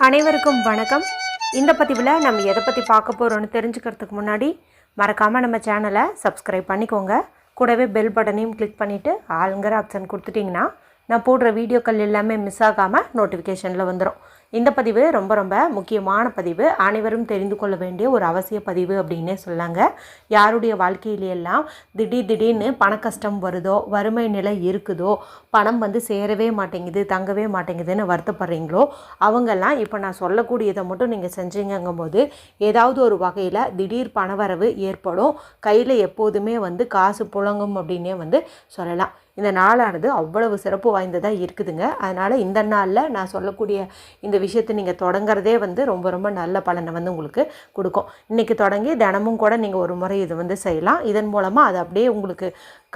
அனைவருக்கும் வணக்கம். இந்த பதிவில் நம்ம எதை பற்றி பார்க்க போகிறோன்னு தெரிஞ்சுக்கிறதுக்கு முன்னாடி மறக்காமல் நம்ம சேனலை சப்ஸ்கிரைப் பண்ணிக்கோங்க. கூடவே பெல் பட்டனையும் கிளிக் பண்ணிவிட்டு ஆளுங்கிற ஆப்ஷன் கொடுத்துட்டிங்கன்னா நான் போடுற வீடியோக்கள் எல்லாமே மிஸ் ஆகாமல் நோட்டிஃபிகேஷனில் வந்துடும். இந்த பதிவு ரொம்ப ரொம்ப முக்கியமான பதிவு, அனைவரும் தெரிந்து கொள்ள வேண்டிய ஒரு அவசிய பதிவு அப்படின்னே சொல்லாங்க. யாருடைய வாழ்க்கையிலையெல்லாம் திடீர்னு பண கஷ்டம் வருதோ, வறுமை நிலை இருக்குதோ, பணம் சேரவே மாட்டேங்குது, தங்கவே மாட்டேங்குதுன்னு வருத்தப்படுறீங்களோ அவங்கெல்லாம் இப்போ நான் சொல்லக்கூடியதை மட்டும் நீங்கள் செஞ்சீங்கும் போது ஏதாவது ஒரு வகையில் திடீர் பணவரவு ஏற்படும். கையில் எப்போதுமே காசு புழங்கும் அப்படின்னே சொல்லலாம். இந்த நாளானது அவ்வளவு சிறப்பு வாய்ந்ததாக இருக்குதுங்க. அதனால் இந்த நாளில் நான் சொல்லக்கூடிய இந்த விஷயத்தை நீங்கள் தொடங்குறதே ரொம்ப ரொம்ப நல்ல பலனை உங்களுக்கு கொடுக்கும். இன்றைக்கி தொடங்கி தினமும் கூட நீங்கள் ஒரு முறை இது செய்யலாம். இதன் மூலமாக அது அப்படியே உங்களுக்கு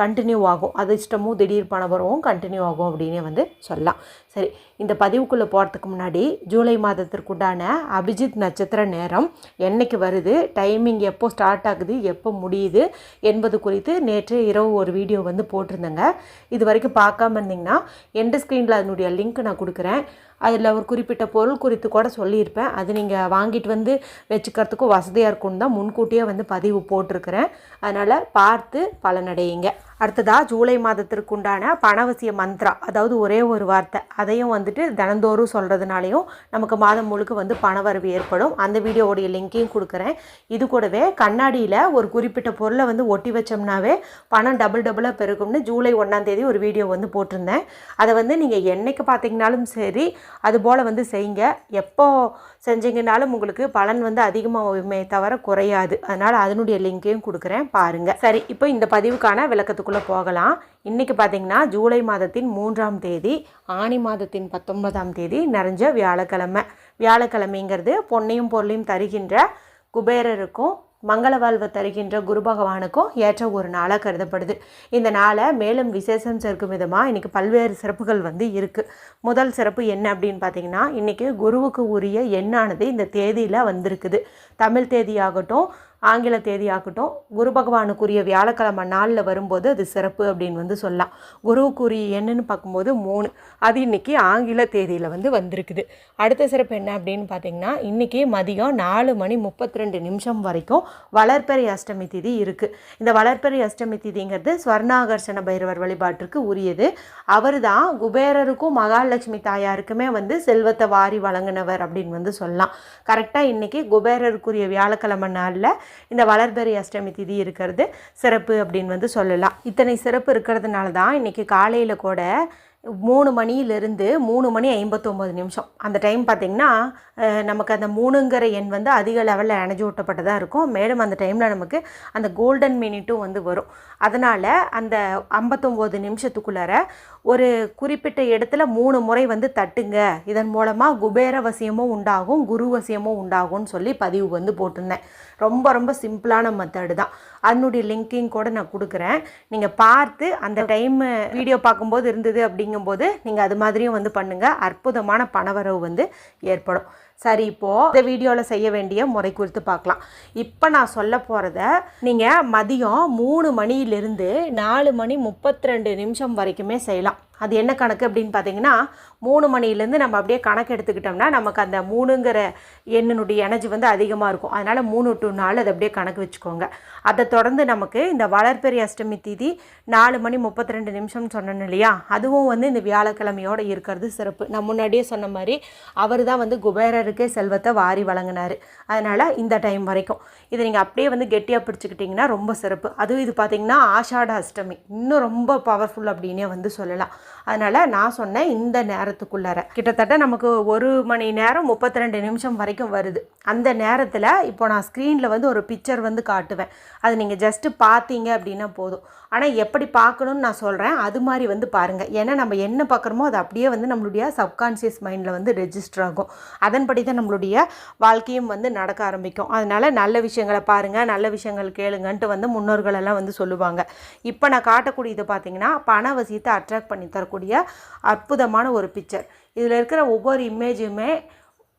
கண்டினியூ ஆகும். அது இஷ்டமும் திடீர் பண வரவும் கண்டினியூ ஆகும் அப்படின்னே சொல்லலாம். சரி, இந்த பதிவுக்குள்ளே போகிறதுக்கு முன்னாடி ஜூலை மாதத்திற்குண்டான அபிஜித் நட்சத்திர நேரம் என்னைக்கு வருது, டைமிங் எப்போ ஸ்டார்ட் ஆகுது, எப்போ முடியுது என்பது குறித்து நேற்று இரவு ஒரு வீடியோ போட்டிருந்தேங்க. இது வரைக்கும் பார்க்காம இருந்தீங்கன்னா எண்ட் ஸ்க்ரீனில் அதனுடைய லிங்க் நான் கொடுக்குறேன். அதில் ஒரு குறிப்பிட்ட பொருள் குறித்து கூட சொல்லியிருப்பேன். அது நீங்கள் வாங்கிட்டு வச்சுக்கிறதுக்கும் வசதியாக இருக்கும்னு தான் முன்கூட்டியே பதிவு போட்டிருக்கிறேன். அதனால் பார்த்து பலனடையுங்க. அடுத்ததாக ஜூலை மாதத்திற்குண்டான பணவசிய மந்த்ரா, அதாவது ஒரே ஒரு வார்த்தை, அதையும் தினந்தோறும் சொல்கிறதுனாலையும் நமக்கு மாதம் முழுக்க பணவரவு ஏற்படும். அந்த வீடியோவுடைய லிங்க்கையும் கொடுக்குறேன். இது கூடவே கண்ணாடியில் ஒரு குறிப்பிட்ட பொருளை ஒட்டி வச்சோம்னாவே பணம் டபுளாக பெருகும்னு ஜூலை 1ஆம் தேதி ஒரு வீடியோ போட்டிருந்தேன். அதை நீங்கள் என்னைக்கு பார்த்தீங்கனாலும் சரி அதுபோல் செய்யுங்க. எப்போ செஞ்சீங்கனாலும் உங்களுக்கு பலன் அதிகமாகவுமே தவிர குறையாது. அதனால் அதனுடைய லிங்க்கையும் கொடுக்குறேன், பாருங்கள். சரி, இப்போ இந்த பதிவுக்கான விளக்கத்துக்குள்ளே போகலாம். இன்றைக்கி பார்த்திங்கன்னா ஜூலை மாதத்தின் 3ஆம் தேதி, ஆனி மாதத்தின் 19ஆம் தேதி நிறைஞ்ச வியாழக்கிழமை. வியாழக்கிழமைங்கிறது பொன்னையும் பொருளையும் தருகின்ற குபேரருக்கும் மங்கள வாழ்வை தருகின்ற குரு பகவானுக்கும் ஏற்ற ஒரு நாளாக கருதப்படுது. இந்த நாளை மேலும் விசேஷம் சேர்க்கும் விதமாக இன்றைக்கி பல்வேறு சிறப்புகள் இருக்குது. முதல் சிறப்பு என்ன அப்படின்னு பார்த்திங்கன்னா, இன்றைக்கி குருவுக்கு உரிய எண்ணானது இந்த தேதியில் வந்திருக்குது. தமிழ் தேதியாகட்டும் ஆங்கில தேதியாகட்டும் குரு பகவானுக்குரிய வியாழக்கிழமை நாளில் வரும்போது அது சிறப்பு அப்படின்னு சொல்லலாம். குருவுக்குரிய எண்ணுன்னு பார்க்கும்போது 3, அது இன்றைக்கி ஆங்கில தேதியில் வந்திருக்குது. அடுத்த சிறப்பு என்ன அப்படின்னு பார்த்திங்கன்னா, இன்றைக்கி மதியம் 4:32 வரைக்கும் வளர்பிறை அஷ்டமி திதி இருக்குது. இந்த வளர்பிறை அஷ்டமி திதிங்கிறது ஸ்வர்ணாகர்ஷண பைரவர் வழிபாட்டிற்கு உரியது. அவர் தான் குபேரருக்கும் மகாலட்சுமி தாயாருக்குமே செல்வத்தை வாரி வழங்கினவர் அப்படின்னு சொல்லலாம். கரெக்டாக இன்றைக்கி குபேரருக்குரிய வியாழக்கிழமை நாளில் இந்த வளர்பிறை அஷ்டமி திதி இருக்கிறது சிறப்பு அப்படின்னு சொல்லலாம். இத்தனை சிறப்பு இருக்கிறதுனால தான் இன்றைக்கி காலையில் கூட 3 மணியிலிருந்து 3:59 அந்த டைம் பார்த்திங்கன்னா நமக்கு அந்த 3ங்கிற எண் அதிக லெவலில் எனர்ஜி ஊட்டப்பட்டதாக இருக்கும். மேலும் அந்த டைமில் நமக்கு அந்த கோல்டன் மினிட்டும் வரும். அதனால் அந்த 59 நிமிஷத்துக்குள்ளார ஒரு குறிப்பிட்ட இடத்துல 3 முறை தட்டுங்க. இதன் மூலமாக குபேர வசியமும் உண்டாகும், குரு வசியமும் உண்டாகும்னு சொல்லி பதிவு போட்டிருந்தேன். ரொம்ப ரொம்ப சிம்பிளான மெத்தடு தான். அதனுடைய லிங்கையும் கூட நான் கொடுக்குறேன். நீங்கள் பார்த்து அந்த டைம் வீடியோ பார்க்கும்போது இருந்தது அப்படிங்கும்போது நீங்கள் அது மாதிரியும் பண்ணுங்கள். அற்புதமான பணவரவு ஏற்படும். சரி, இப்போது இந்த வீடியோவில் செய்ய வேண்டிய முறை குறித்து பார்க்கலாம். இப்போ நான் சொல்ல போகிறத நீங்கள் மதியம் 3 மணியிலிருந்து 4:32 வரைக்குமே செய்யலாம். அது என்ன கணக்கு அப்படின்னு பார்த்தீங்கன்னா, 3 மணிலேருந்து நம்ம அப்படியே கணக்கு எடுத்துக்கிட்டோம்னா நமக்கு அந்த 3ங்கிற எண்ணினுடைய எனர்ஜி அதிகமாக இருக்கும். அதனால் 3 to 4 அதை அப்படியே கணக்கு வச்சுக்கோங்க. அதை தொடர்ந்து நமக்கு இந்த வளர்பிறை அஷ்டமி திதி 4:32 சொன்னேன் இல்லையா, அதுவும் இந்த வியாழக்கிழமையோடு இருக்கிறது சிறப்பு. நான் முன்னாடியே சொன்ன மாதிரி அவர் தான் குபேரருக்கே செல்வத்தை வாரி வழங்கினார். அதனால் இந்த டைம் வரைக்கும் இதை நீங்கள் அப்படியே கெட்டியாக பிடிச்சிக்கிட்டிங்கன்னா ரொம்ப சிறப்பு. அதுவும் இது பார்த்திங்கன்னா ஆஷாட அஷ்டமி, இன்னும் ரொம்ப பவர்ஃபுல் அப்படின்னே சொல்லலாம். அதனால் நான் சொன்னேன் இந்த நேரத்துக்குள்ளார கிட்டத்தட்ட நமக்கு 1 மணி நேரம் 32 வரைக்கும் வருது. அந்த நேரத்தில் இப்போ நான் ஸ்க்ரீனில் ஒரு பிக்சர் காட்டுவேன். அது நீங்கள் ஜஸ்ட்டு பார்த்தீங்க அப்படின்னா போதும். ஆனால் எப்படி பார்க்கணுன்னு நான் சொல்கிறேன், அது மாதிரி பாருங்கள். ஏன்னா நம்ம என்ன பார்க்குறோமோ அது அப்படியே நம்மளுடைய சப்கான்ஷியஸ் மைண்டில் ரெஜிஸ்டர் ஆகும். அதன்படி தான் நம்மளுடைய வாழ்க்கையும் நடக்க ஆரம்பிக்கும். அதனால் நல்ல விஷயங்களை பாருங்கள், நல்ல விஷயங்கள் கேளுங்கன்ட்டு முன்னோர்களெல்லாம் சொல்லுவாங்க. இப்போ நான் காட்டக்கூடியது பார்த்திங்கன்னா பணவசியத்தை அட்ராக்ட் பண்ணி தரக்கூடிய அற்புதமான ஒரு பிக்சர். இதில் இருக்கிற ஒவ்வொரு இமேஜுமே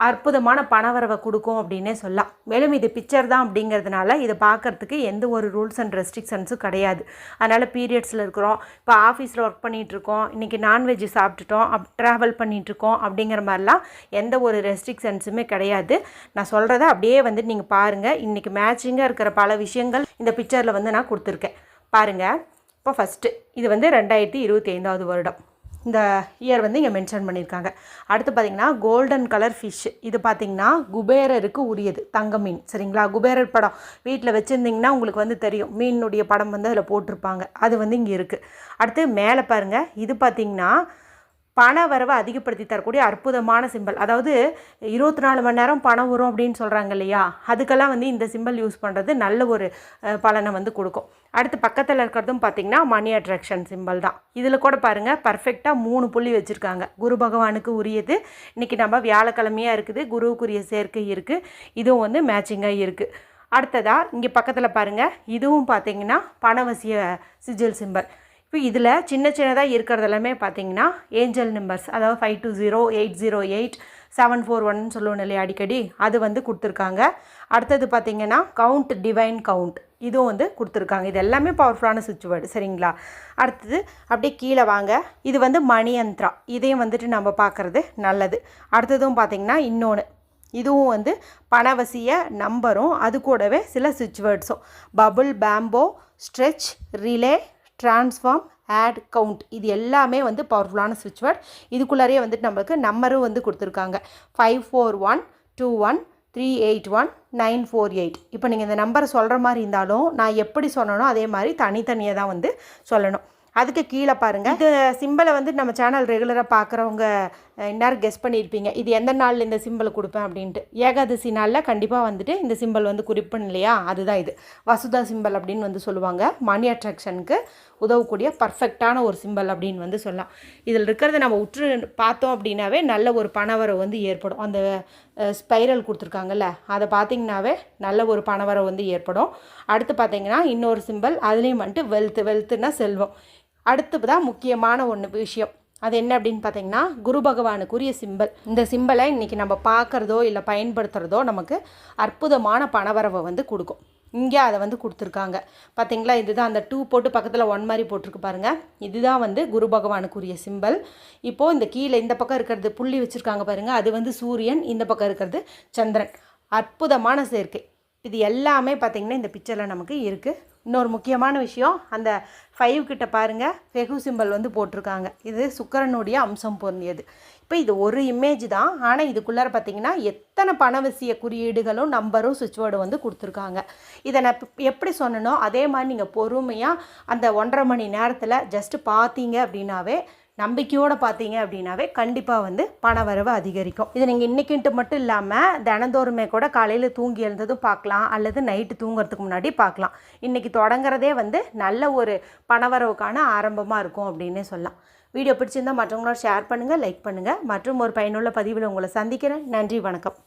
அற்புதமான பணவரவை கொடுக்கும் அப்படின்னே சொல்லலாம். மேலும் இது பிக்சர் தான் அப்படிங்கிறதுனால இதை பார்க்குறதுக்கு எந்த ஒரு ரூல்ஸ் அண்ட் ரெஸ்ட்ரிக்ஷன்ஸும் கிடையாது. அதனால் பீரியட்ஸில் இருக்கிறோம், இப்போ ஆஃபீஸில் ஒர்க் பண்ணிகிட்ருக்கோம், இன்றைக்கி நான்வெஜ் சாப்பிட்டுட்டோம், ட்ராவல் பண்ணிகிட்ருக்கோம் அப்படிங்கிற மாதிரிலாம் எந்த ஒரு ரெஸ்ட்ரிக்ஷன்ஸுமே கிடையாது. நான் சொல்கிறத அப்படியே வந்து நீங்கள் பாருங்கள். இன்றைக்கி மேட்சிங்காக இருக்கிற பல விஷயங்கள் இந்த பிக்சரில் வந்து நான் கொடுத்துருக்கேன் பாருங்கள். இப்போ ஃபஸ்ட்டு இது வந்து 2025 வருடம், இந்த இயர் வந்து இங்கே மென்ஷன் பண்ணியிருக்காங்க. அடுத்து பார்த்திங்கன்னா கோல்டன் கலர் ஃபிஷ். இது பார்த்திங்கன்னா குபேரருக்கு உரியது, தங்க மீன். சரிங்களா? குபேரர் படம் வீட்டில் வச்சுருந்திங்கன்னா உங்களுக்கு வந்து தெரியும், மீனுடைய படம் வந்து அதில் போட்டிருப்பாங்க. அது வந்து இங்கே இருக்குது. அடுத்து மேலே பாருங்கள், இது பார்த்திங்கன்னா பண வரவை அதிகப்படுத்தி தரக்கூடிய அற்புதமான சிம்பிள். அதாவது 24 மணி நேரம் பணம் வரும் அப்படின்னு சொல்கிறாங்க இல்லையா, அதுக்கெல்லாம் வந்து இந்த சிம்பிள் யூஸ் பண்ணுறது நல்ல ஒரு பலனை வந்து கொடுக்கும். அடுத்து பக்கத்தில் இருக்கிறதும் பார்த்திங்கன்னா மணி அட்ராக்ஷன் சிம்பிள் தான். இதில் கூட பாருங்கள் பர்ஃபெக்டாக 3 புள்ளி வச்சுருக்காங்க. குரு பகவானுக்கு உரியது. இன்றைக்கி நம்ம வியாழக்கிழமையாக இருக்குது, குருவுக்குரிய சேர்க்கை இருக்குது. இதுவும் வந்து மேட்சிங்காக இருக்குது. அடுத்ததாக இங்கே பக்கத்தில் பாருங்கள், இதுவும் பார்த்திங்கன்னா பணவசிய சிஜில் சிம்பிள். இப்போ இதில் சின்ன சின்னதாக இருக்கிறது எல்லாமே பார்த்திங்கன்னா ஏஞ்சல் நம்பர்ஸ், அதாவது 520, 808, 741 சொல்லுவோம் இல்லையா அடிக்கடி, அது வந்து கொடுத்துருக்காங்க. அடுத்தது பார்த்திங்கன்னா கவுண்ட், டிவைன் கவுண்ட், இதுவும் வந்து கொடுத்துருக்காங்க. இது எல்லாமே பவர்ஃபுல்லான சுவிட்ச் வேர்டு. சரிங்களா? அடுத்தது அப்படியே கீழே வாங்க, இது வந்து மணி யந்திரா. இதையும் வந்துட்டு நம்ம பார்க்குறது நல்லது. அடுத்ததும் பார்த்திங்கன்னா இன்னொன்று, இதுவும் வந்து பணவசிய நம்பரும் அது கூடவே சில சுவிட்ச் வேர்ட்ஸும், bubble, bamboo, stretch, relay, transform, add, count, இது எல்லாமே வந்து பவர்ஃபுல்லான சுவிட்ச் வேர்ட். இதுக்குள்ளாரையே வந்துட்டு நம்மளுக்கு நம்பரும் வந்து கொடுத்துருக்காங்க. 541213819448. இப்போ நீங்கள் இந்த நம்பரை சொல்கிற மாதிரி இருந்தாலும் நான் எப்படி சொன்னனோ அதே மாதிரி தனித்தனியாக தான் வந்து சொல்லணும். அதுக்கு கீழே பாருங்கள், இந்த சிம்பிளை வந்து நம்ம சேனல் ரெகுலராக பார்க்குறவங்க இந்நேரம் கெஸ் பண்ணியிருப்பீங்க, இது எந்த நாளில் இந்த சிம்பிளை கொடுப்பேன் அப்படின்ட்டு. ஏகாதசி நாளில் கண்டிப்பாக வந்துட்டு இந்த சிம்பிள் வந்து குறிப்பேன் இல்லையா, அதுதான் இது வசுதா சிம்பிள் அப்படின்னு வந்து சொல்லுவாங்க. மணி அட்ராக்ஷனுக்கு உதவக்கூடிய பர்ஃபெக்டான ஒரு சிம்பிள் அப்படின்னு வந்து சொல்லலாம். இதில் இருக்கிறத நம்ம உற்று பார்த்தோம் அப்படின்னாவே நல்ல ஒரு பணவரவு வந்து ஏற்படும். அந்த ஸ்பைரல் கொடுத்துருக்காங்கல்ல, அதை பார்த்திங்கனாவே நல்ல ஒரு பணவரவு வந்து ஏற்படும். அடுத்து பார்த்திங்கன்னா இன்னொரு சிம்பிள், அதுலேயும் வந்துட்டு வெல்த்துனா செல்வம். அடுத்து தான் முக்கியமான விஷயம், அது என்ன அப்படின்னு பார்த்தீங்கன்னா குரு பகவானுக்குரிய சிம்பிள். இந்த சிம்பிளை இன்றைக்கி நம்ம பார்க்குறதோ இல்லை பயன்படுத்துகிறதோ நமக்கு அற்புதமான பணவரவை வந்து கொடுக்கும். இங்கே அதை வந்து கொடுத்துருக்காங்க பார்த்தீங்களா. இதுதான் அந்த 2 போட்டு பக்கத்தில் 1 மாதிரி போட்டிருக்கு பாருங்கள். இதுதான் வந்து குரு பகவானுக்குரிய சிம்பிள். இப்போது இந்த கீழே இந்த பக்கம் இருக்கிறது புள்ளி வச்சுருக்காங்க பாருங்கள், அது வந்து சூரியன், இந்த பக்கம் இருக்கிறது சந்திரன். அற்புதமான சேர்க்கை. இது எல்லாமே பார்த்திங்கன்னா இந்த பிக்சரில் நமக்கு இருக்குது. இன்னொரு முக்கியமான விஷயம், அந்த 5 கிட்ட பாருங்கள் ஃபெகு சிம்பிள் வந்து போட்டிருக்காங்க. இது சுக்கிரனுடைய அம்சம் பொருந்தியது. இப்போ இது ஒரு இமேஜ் தான், ஆனால் இதுக்குள்ளார பார்த்திங்கன்னா எத்தனை பணவசிய குறியீடுகளும் நம்பரும் சுவிட்ச் வேர்டு வந்து கொடுத்துருக்காங்க. இதை நான் எப்படி சொன்னனோ அதே மாதிரி நீங்கள் பொறுமையாக அந்த 1.5 மணி நேரத்தில் ஜஸ்ட்டு பார்த்தீங்க அப்படின்னாவே, நம்பிக்கையோடு பார்த்தீங்க அப்படின்னாவே கண்டிப்பாக வந்து பணவரவு அதிகரிக்கும். இது நீங்கள் இன்றைக்கின்ட்டு மட்டும் இல்லாமல் தினந்தோறுமே கூட காலையில் தூங்கி எழுந்ததும் பார்க்கலாம், அல்லது நைட்டு தூங்குறதுக்கு முன்னாடி பார்க்கலாம். இன்றைக்கி தொடங்குறதே வந்து நல்ல ஒரு பணவரவுக்கான ஆரம்பமாக இருக்கும் அப்படின்னே சொல்லலாம். வீடியோ பிடிச்சிருந்தால் மற்றவங்களோட ஷேர் பண்ணுங்கள், லைக் பண்ணுங்கள். மற்றும் ஒரு பயனுள்ள பதிவில் உங்களை சந்திக்கிறேன். நன்றி, வணக்கம்.